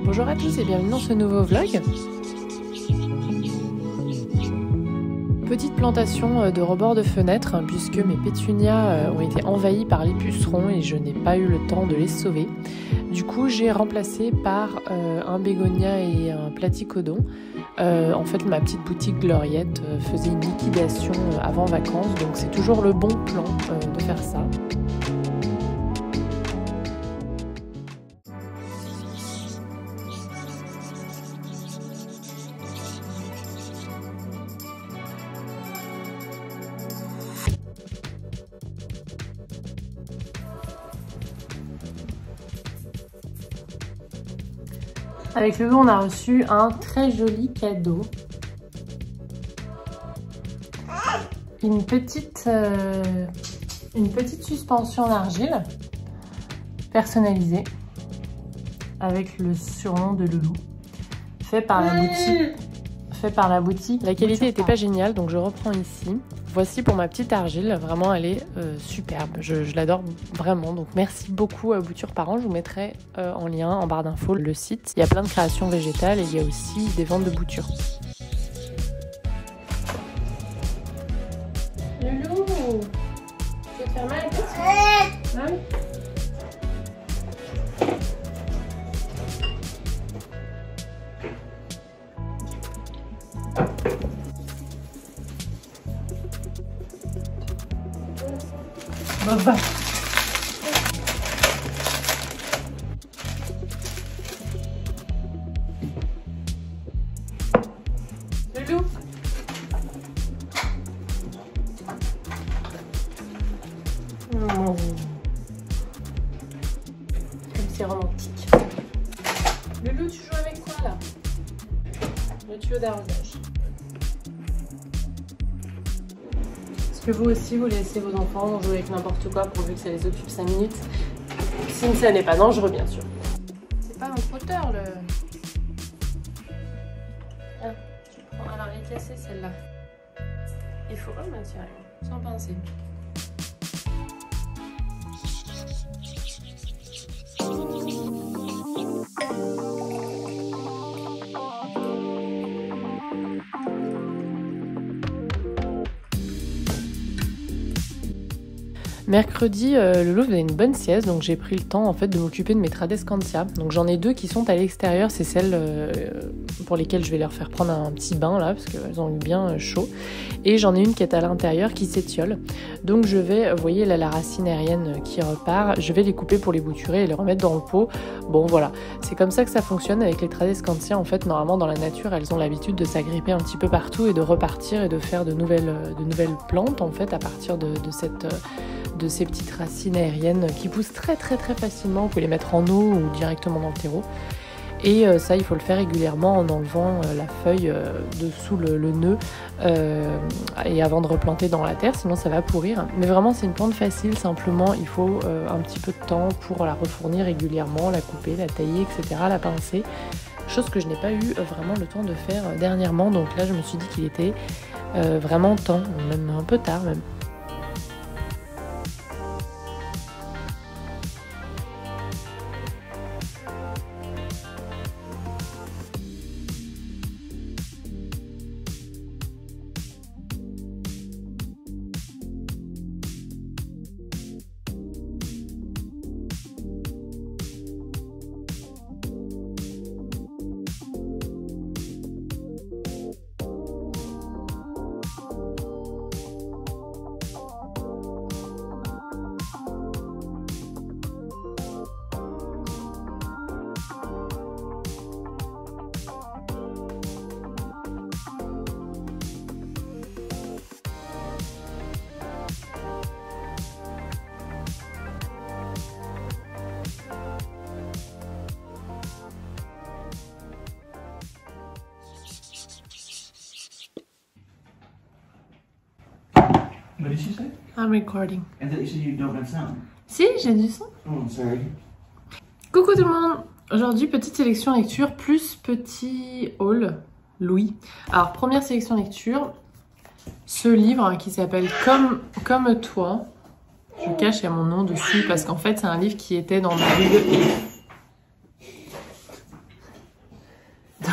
Bonjour à tous et bienvenue dans ce nouveau vlog. Petite plantation de rebord de fenêtre puisque mes pétunias ont été envahies par les pucerons et je n'ai pas eu le temps de les sauver. Du coup j'ai remplacé par un bégonia et un platycodon. En fait ma petite boutique Gloriette faisait une liquidation avant vacances, donc c'est toujours le bon plan de faire ça. Avec Lulu, on a reçu un très joli cadeau. Une petite suspension en argile personnalisée avec le surnom de Loulou. Fait par la boutique. La qualité n'était pas géniale, donc je reprends ici. Voici pour ma petite argile, vraiment elle est superbe, je l'adore vraiment, donc merci beaucoup à Bouture Parent, je vous mettrai en lien en barre d'infos le site. Il y a plein de créations végétales et il y a aussi des ventes de boutures. Loulou, tu veux te faire mal avec ça? Ah oui. Bah. Loulou. Comme c'est romantique. Loulou, tu joues avec quoi là? Le tuyau d'arrosage. Que vous aussi vous laissez vos enfants jouer avec n'importe quoi pourvu que ça les occupe 5 minutes. Si ça n'est pas dangereux bien sûr. C'est pas un frotteur le... Ah, tu prends... Alors elle est cassée celle-là. Il faut remettre sans pincer. Mercredi, Lolo faisait une bonne sieste, donc j'ai pris le temps en fait de m'occuper de mes Tradescantia. Donc j'en ai deux qui sont à l'extérieur, c'est celles pour lesquelles je vais leur faire prendre un petit bain là, parce qu'elles ont eu bien chaud. Et j'en ai une qui est à l'intérieur qui s'étiole. Donc je vais, vous voyez là la racine aérienne qui repart, je vais les couper pour les bouturer et les remettre dans le pot. Bon voilà, c'est comme ça que ça fonctionne avec les Tradescantia. En fait normalement dans la nature elles ont l'habitude de s'agripper un petit peu partout et de repartir et de faire de nouvelles plantes en fait à partir de ces petites racines aériennes qui poussent très facilement. Vous pouvez les mettre en eau ou directement dans le terreau. Et ça, il faut le faire régulièrement en enlevant la feuille dessous le nœud et avant de replanter dans la terre, sinon ça va pourrir. Mais vraiment, c'est une plante facile. Simplement, il faut un petit peu de temps pour la refournir régulièrement, la couper, la tailler, etc., la pincer. Chose que je n'ai pas eu vraiment le temps de faire dernièrement. Donc là, je me suis dit qu'il était vraiment temps, même un peu tard même. What did she say? I'm recording. I thought you said you don't have sound. Si, j'ai du son. Oh, I'm sorry. Coucou tout le monde. Aujourd'hui, petite sélection lecture plus petit haul Louis. Alors, première sélection lecture, ce livre qui s'appelle Comme toi. Je cache, il y a mon nom dessus parce qu'en fait, c'est un livre qui était dans ma bibliothèque.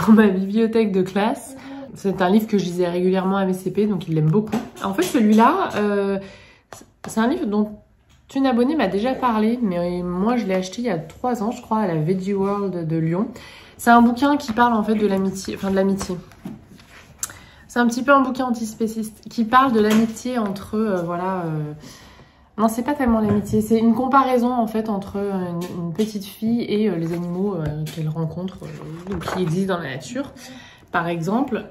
dans ma bibliothèque de classe. C'est un livre que je lisais régulièrement à mes CP, donc il l'aime beaucoup. En fait, celui-là, c'est un livre dont une abonnée m'a déjà parlé, mais moi je l'ai acheté il y a 3 ans, je crois, à la Veggie World de Lyon. C'est un bouquin qui parle en fait de l'amitié, enfin de l'amitié. C'est un petit peu un bouquin antispéciste qui parle de l'amitié entre, non, c'est pas tellement l'amitié, c'est une comparaison en fait entre une petite fille et les animaux qu'elle rencontre ou qui existent dans la nature. Par exemple,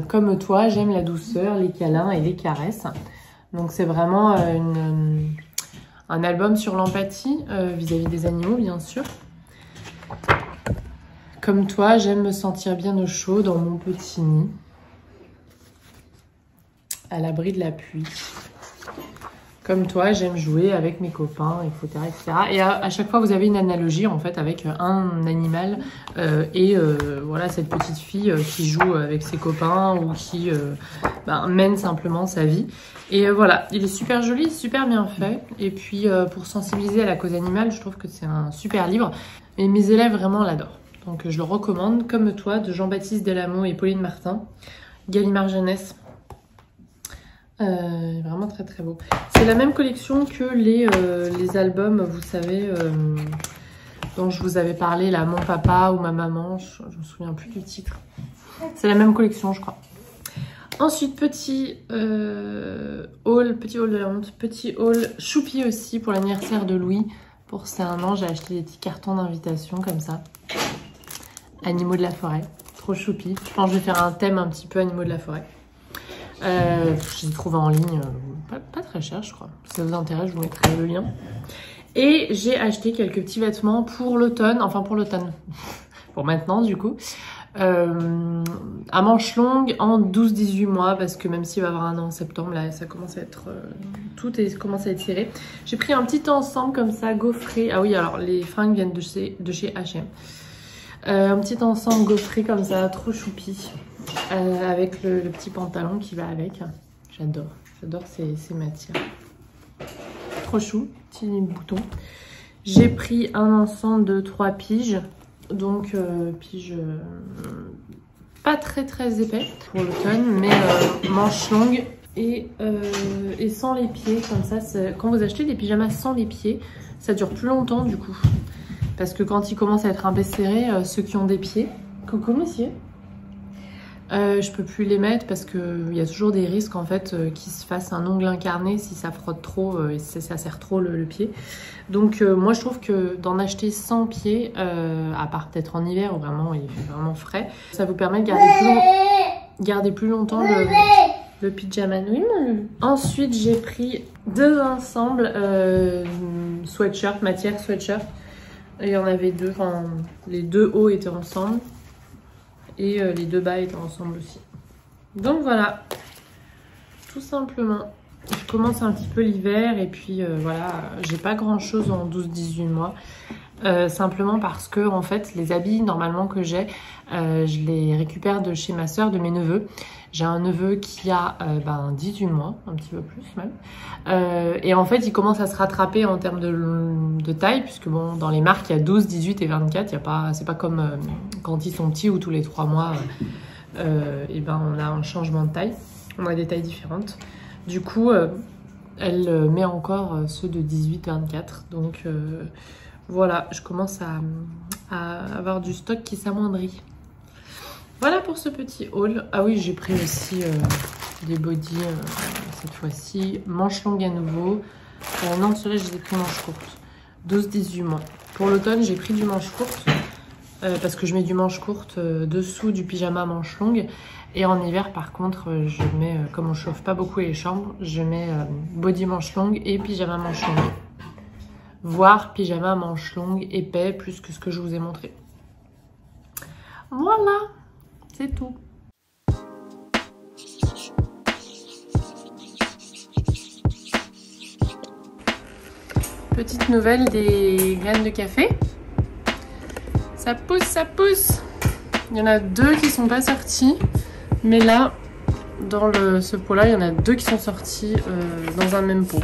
comme toi, j'aime la douceur, les câlins et les caresses. Donc c'est vraiment un album sur l'empathie vis-à-vis des animaux, bien sûr. Comme toi, j'aime me sentir bien au chaud dans mon petit nid, à l'abri de la pluie. Comme toi, j'aime jouer avec mes copains, etc. etc. Et à chaque fois, vous avez une analogie en fait avec un animal voilà, cette petite fille qui joue avec ses copains ou qui mène simplement sa vie. Et voilà, il est super joli, super bien fait. Et puis, pour sensibiliser à la cause animale, je trouve que c'est un super livre. Et mes élèves vraiment l'adorent. Donc, je le recommande, Comme toi, de Jean-Baptiste Delamot et Pauline Martin. Gallimard Jeunesse. Vraiment très très beau. C'est la même collection que les albums, vous savez, dont je vous avais parlé, là, Mon papa ou ma maman, je me souviens plus du titre. C'est la même collection, je crois. Ensuite, petit haul de la honte, petit haul choupi aussi pour l'anniversaire de Louis. Pour ses 1 an, j'ai acheté des petits cartons d'invitation comme ça. Animaux de la forêt, trop choupi. Je pense que je vais faire un thème un petit peu animaux de la forêt. Je les trouve en ligne, pas très cher je crois. Si ça vous intéresse, je vous mettrai le lien. Et j'ai acheté quelques petits vêtements pour l'automne, enfin pour l'automne, pour maintenant du coup. À manches longues en 12-18 mois, parce que même s'il va y avoir 1 an en septembre, là ça commence à être, commence à être serré. J'ai pris un petit ensemble comme ça, gaufré. Ah oui, alors les fringues viennent de chez H&M. Un petit ensemble gaufré comme ça, trop choupi. Avec le petit pantalon qui va avec. J'adore ces matières. Trop chou, petit bouton. J'ai pris un ensemble de 3 piges. Donc piges pas très épais pour l'automne, mais manches longues et sans les pieds. Comme ça, quand vous achetez des pyjamas sans les pieds, ça dure plus longtemps du coup. Parce que quand ils commencent à être un peu serrés, ceux qui ont des pieds... Coucou monsieur. Je peux plus les mettre parce qu'il y a toujours des risques en fait qu'ils se fassent un ongle incarné si ça frotte trop et si ça serre trop le pied. Donc moi je trouve que d'en acheter sans pied, à part peut-être en hiver où vraiment il fait vraiment frais, ça vous permet de garder plus longtemps le pyjama. Oui, ensuite j'ai pris 2 ensembles sweatshirt, matière sweatshirt. Il y en avait 2, enfin les 2 hauts étaient ensemble. Et les 2 bas étaient ensemble aussi. Donc voilà, tout simplement. Je commence un petit peu l'hiver et puis voilà, j'ai pas grand chose en 12-18 mois. Simplement parce que en fait, les habits normalement que j'ai, je les récupère de chez ma soeur, de mes neveux. J'ai un neveu qui a 18 mois, un petit peu plus même. Et en fait, il commence à se rattraper en termes de taille, puisque bon, dans les marques, il y a 12, 18 et 24. C'est pas comme quand ils sont petits ou tous les 3 mois, on a un changement de taille. On a des tailles différentes. Du coup, elle met encore ceux de 18-24. Donc voilà, je commence à avoir du stock qui s'amoindrit. Voilà pour ce petit haul. Ah oui, j'ai pris aussi des bodys cette fois-ci. Manches longues à nouveau. Non, ceux-là, je les ai pris manches courtes. 12-18 mois. Pour l'automne, j'ai pris du manche courte. Parce que je mets du manche courte dessous du pyjama manche longue. Et en hiver, par contre, je mets, comme on chauffe pas beaucoup les chambres, je mets body manche longue et pyjama manche longue. Voire pyjama manche longue épais, plus que ce que je vous ai montré. Voilà! C'est tout. Petite nouvelle des graines de café. Ça pousse, ça pousse. Il y en a 2 qui sont pas sortis. Mais là, dans ce pot-là, il y en a 2 qui sont sortis dans un même pot.